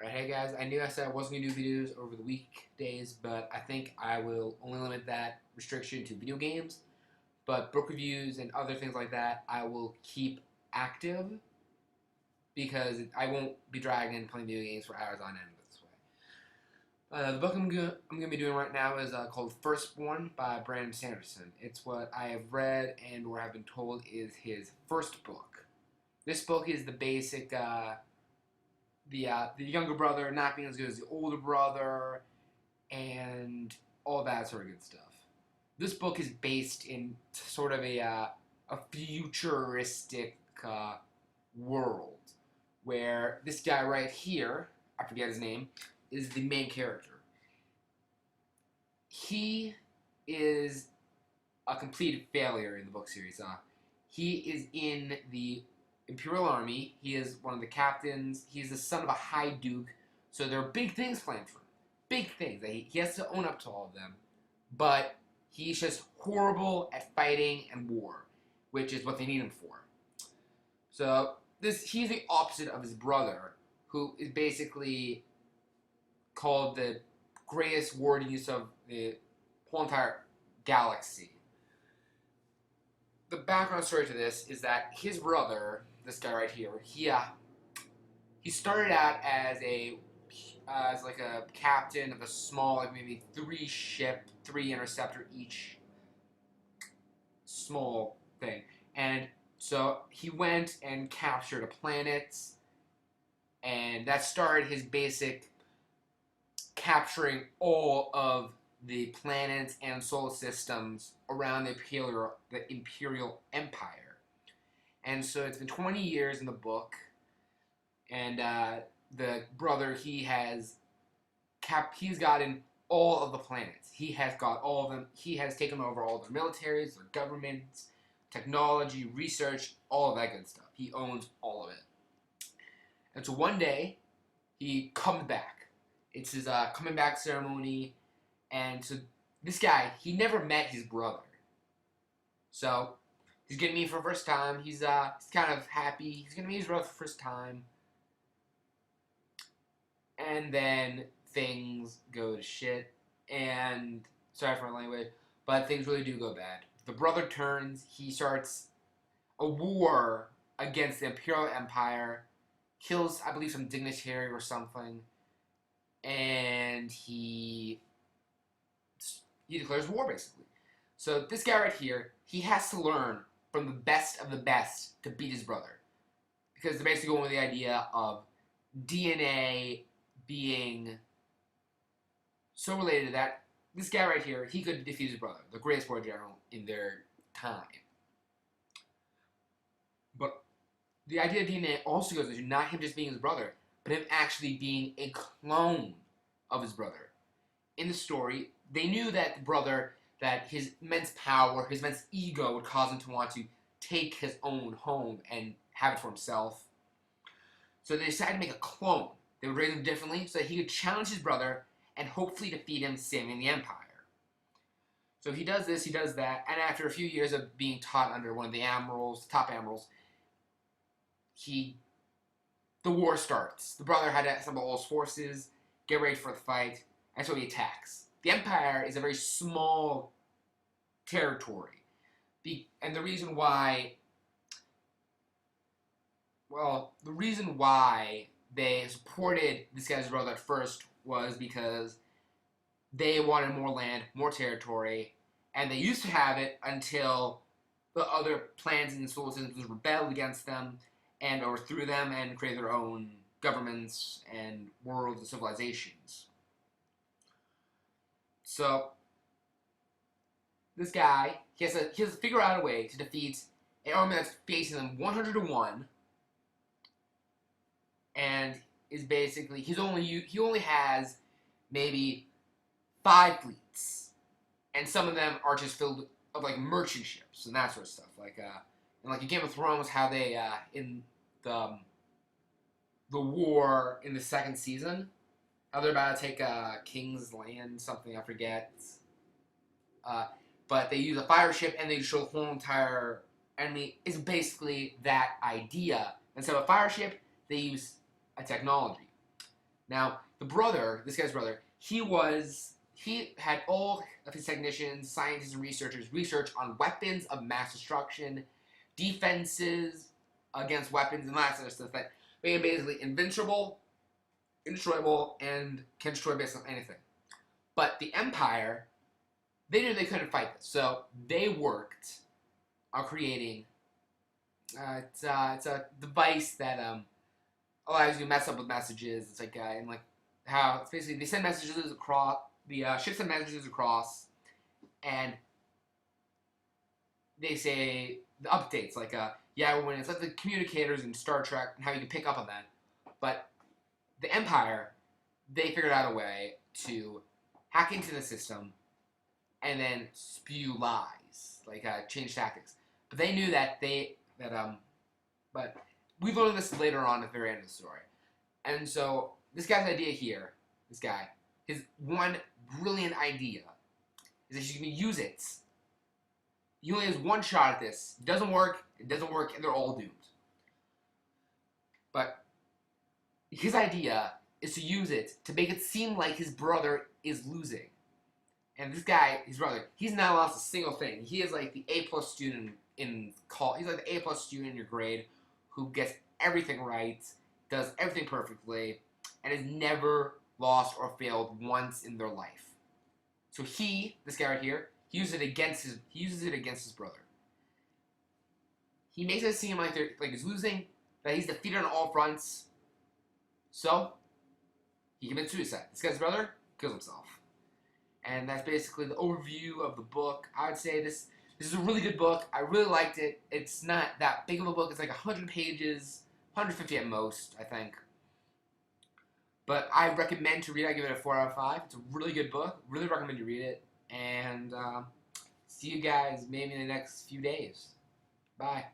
Alright, hey guys, I knew I said I wasn't going to do videos over the weekdays, but I think I will only limit that restriction to video games. But book reviews and other things like that, I will keep active because I won't be dragging playing video games for hours on end this way. The book I'm gonna be doing right now is called Firstborn by Brandon Sanderson. It's what I have read and or have been told is his first book. This book is the basic, the younger brother not being as good as the older brother, and all that sort of good stuff. This book is based in sort of a futuristic world where this guy right here, I forget his name, is the main character. He is a complete failure in the book series. He is in the Imperial Army. He is one of the captains. He is the son of a High Duke. So there are big things planned for him. Big things. He has to own up to all of them. But he's just horrible at fighting and war, which is what they need him for. So he's the opposite of his brother, who is basically called the greatest war genius of the whole entire galaxy. The background story to this is that his brother, this guy right here, he started out as like a captain of a small, like maybe 3 interceptor each small thing, and so he went and captured a planet, and that started his basic capturing all of the planets and solar systems around the Imperial Empire. And so it's been 20 years in the book, and the brother, he's gotten all of the planets. He has got all of them. He has taken over all their militaries, their governments, technology, research, all of that good stuff. He owns all of it. And so one day, he comes back. It's his coming back ceremony, and so this guy, he never met his brother. So he's gonna meet for the first time. He's kind of happy. He's gonna meet his brother for the first time, and then things go to shit. And sorry for my language, but things really do go bad. The brother turns. He starts a war against the Imperial Empire. Kills, I believe, some dignitary or something. And he declares war, basically. So this guy right here, he has to learn from the best of the best to beat his brother. Because they're basically going with the idea of DNA being so related that this guy right here, he could defeat his brother, the greatest war general in their time. But the idea of DNA also goes into not him just being his brother, but him actually being a clone of his brother. In the story, they knew that his immense power, his immense ego would cause him to want to take his own home and have it for himself. So they decided to make a clone. They would raise him differently so that he could challenge his brother and hopefully defeat him, saving the Empire. So he does this, he does that, and after a few years of being taught under one of the top admirals, the war starts. The brother had to assemble all his forces, get ready for the fight, and so he attacks. The Empire is a very small territory. And the reason why they supported this guy's brother at first was because they wanted more land, more territory, and they used to have it until the other planets in the solar system rebelled against them and overthrew them and created their own governments and worlds and civilizations. So this guy, he has to figure out a way to defeat an army that's facing them 100 to 1, and is basically he only has maybe 5 fleets, and some of them are just filled of like merchant ships and that sort of stuff, like in like a Game of Thrones, how they in the war in the second season, how they're about to take King's Land, something I forget. But they use a fire ship and they show the whole entire enemy. Is basically that idea. Instead of a fire ship, they use a technology. Now, this guy's brother, he had all of his technicians, scientists, and researchers research on weapons of mass destruction, defenses against weapons, and that sort of stuff that make him basically invincible, indestroyable, and can destroy basically anything. But the Empire, they knew they couldn't fight this, so they worked on creating. It's a device that allows you to mess up with messages. It's like and like how it's basically they send messages across the ships send messages across, and they say the updates like yeah we're winning. It's like the communicators in Star Trek and how you can pick up on that. But the Empire, they figured out a way to hack into the system and then spew lies, like change tactics. But they knew that but we learned this later on at the very end of the story. And so this guy's idea here, his one brilliant idea is that you can use it. He only has one shot at this. It doesn't work, and they're all doomed. But his idea is to use it to make it seem like his brother is losing. And this guy, his brother, he's not lost a single thing. He is like the A+ student in call. He's like the A+ student in your grade who gets everything right, does everything perfectly, and has never lost or failed once in their life. So this guy right here, he uses it against his brother. He makes it seem like he's losing, that he's defeated on all fronts. So he commits suicide. This guy's brother kills himself. And that's basically the overview of the book. I would say this is a really good book. I really liked it. It's not that big of a book. It's like 100 pages, 150 at most, I think. But I recommend to read it. I give it a 4 out of 5. It's a really good book. Really recommend you read it. And see you guys maybe in the next few days. Bye.